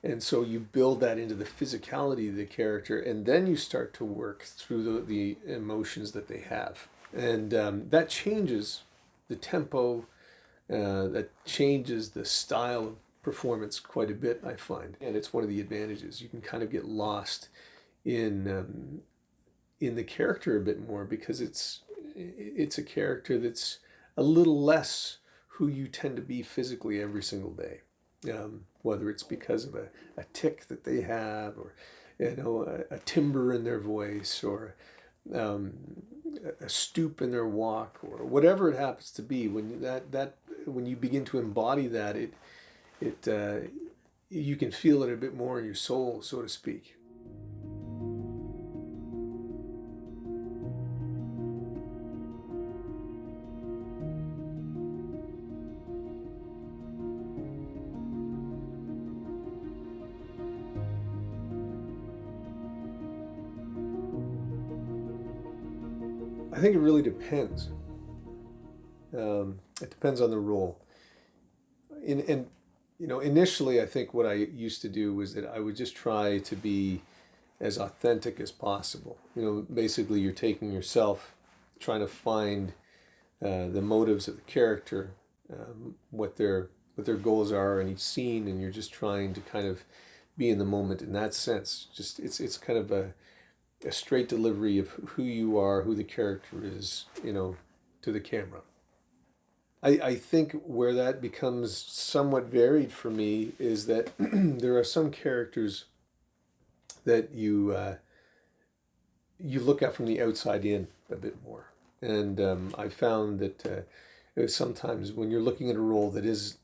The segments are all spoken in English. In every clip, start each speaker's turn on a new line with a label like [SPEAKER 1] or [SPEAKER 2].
[SPEAKER 1] And so you build that into the physicality of the character, and then you start to work through the emotions that they have. And that changes the tempo, that changes the style of performance quite a bit, I find. And it's one of the advantages. You can kind of get lost in the character a bit more because it's a character that's a little less who you tend to be physically every single day. Whether it's because of a tick that they have, or a timbre in their voice, or um, a stoop in their walk, or whatever it happens to be. When you begin to embody that, it you can feel it a bit more in your soul, so to speak. I think it really depends. It depends on the role. And initially, I think what I used to do was that I would just try to be as authentic as possible. Basically, you're taking yourself, trying to find the motives of the character, what their goals are in each scene, and you're just trying to kind of be in the moment in that sense. Just it's kind of a straight delivery of who you are, who the character is, to the camera. I think where that becomes somewhat varied for me is that there are some characters that you look at from the outside in a bit more, and I found that sometimes when you're looking at a role that is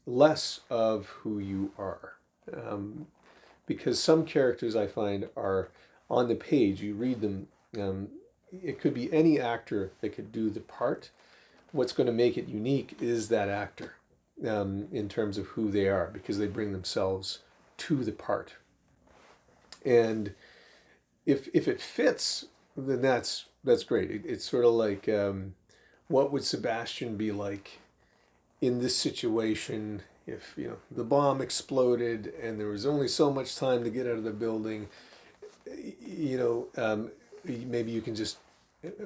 [SPEAKER 1] less of who you are, um, because some characters I find are on the page. You read them. It could be any actor that could do the part. What's going to make it unique is that actor, in terms of who they are, because they bring themselves to the part. And if it fits, then that's great. It's sort of like, what would Sebastian be like in this situation if the bomb exploded and there was only so much time to get out of the building. Maybe you can just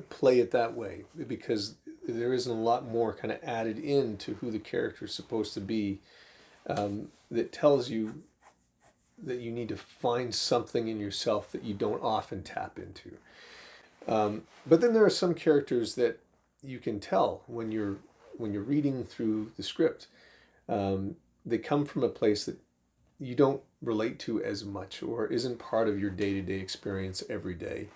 [SPEAKER 1] play it that way, because there isn't a lot more kind of added into who the character is supposed to be, that tells you that you need to find something in yourself that you don't often tap into. But then there are some characters that you can tell when you're reading through the script. They come from a place that you don't relate to as much, or isn't part of your day-to-day experience every day.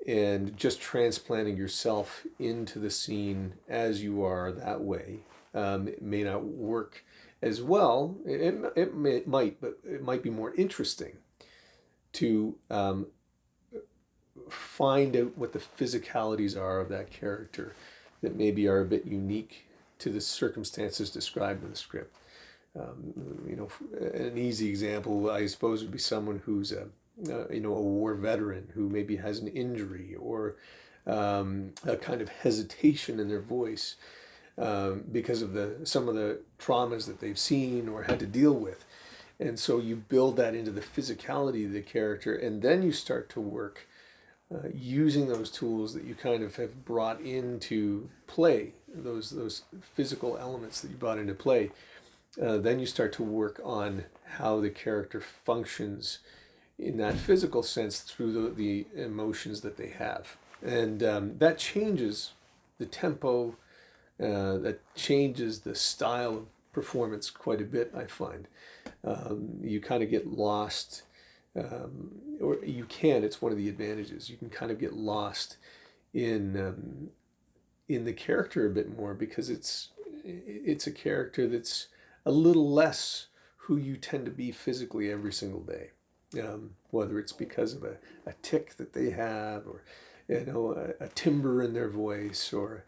[SPEAKER 1] And just transplanting yourself into the scene as you are that way, it may not work as well. It might, but it might be more interesting to find out what the physicalities are of that character that maybe are a bit unique to the circumstances described in the script. An easy example, I suppose, would be someone who's a war veteran who maybe has an injury, or a kind of hesitation in their voice, because of some of the traumas that they've seen or had to deal with. And so you build that into the physicality of the character, and then you start to work using those tools that you kind of have brought into play, those physical elements that you brought into play. Then you start to work on how the character functions in that physical sense through the emotions that they have. And that changes the tempo, that changes the style of performance quite a bit, I find. You kind of get lost, or you can, it's one of the advantages. You can kind of get lost in the character a bit more, because it's a character that's a little less who you tend to be physically every single day. Whether it's because of a tick that they have, or a timbre in their voice, or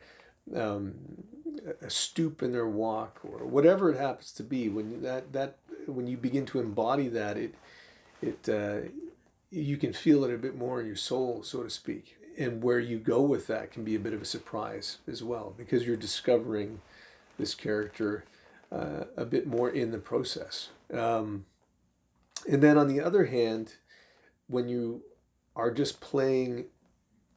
[SPEAKER 1] a stoop in their walk, or whatever it happens to be. When you begin to embody that, it you can feel it a bit more in your soul, so to speak. And where you go with that can be a bit of a surprise as well, because you're discovering this character a bit more in the process. Um, and then on the other hand, when you are just playing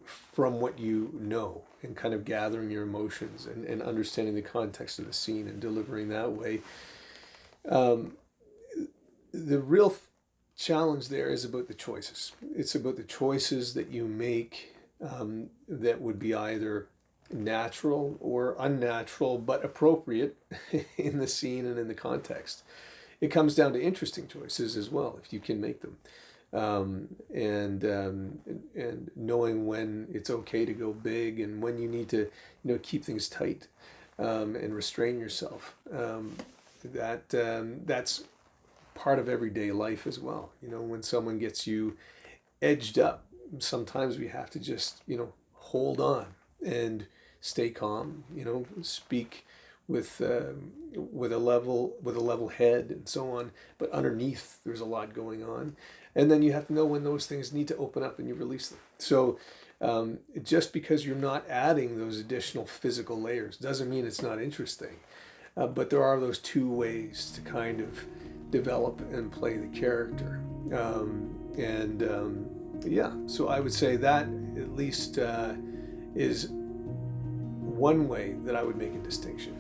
[SPEAKER 1] from what you know and kind of gathering your emotions and understanding the context of the scene and delivering that way, um, the real challenge there is about the choices. It's about the choices that you make, that would be either natural or unnatural, but appropriate in the scene and in the context. It comes down to interesting choices as well, if you can make them, and knowing when it's okay to go big and when you need to, keep things tight, and restrain yourself. That's part of everyday life as well. When someone gets you edged up, sometimes we have to just, hold on and stay calm. Speak with a level head and so on. But underneath, there's a lot going on, and then you have to know when those things need to open up and you release them. So just because you're not adding those additional physical layers doesn't mean it's not interesting. But there are those two ways to kind of develop and play the character. Yeah, so I would say that at least is one way that I would make a distinction.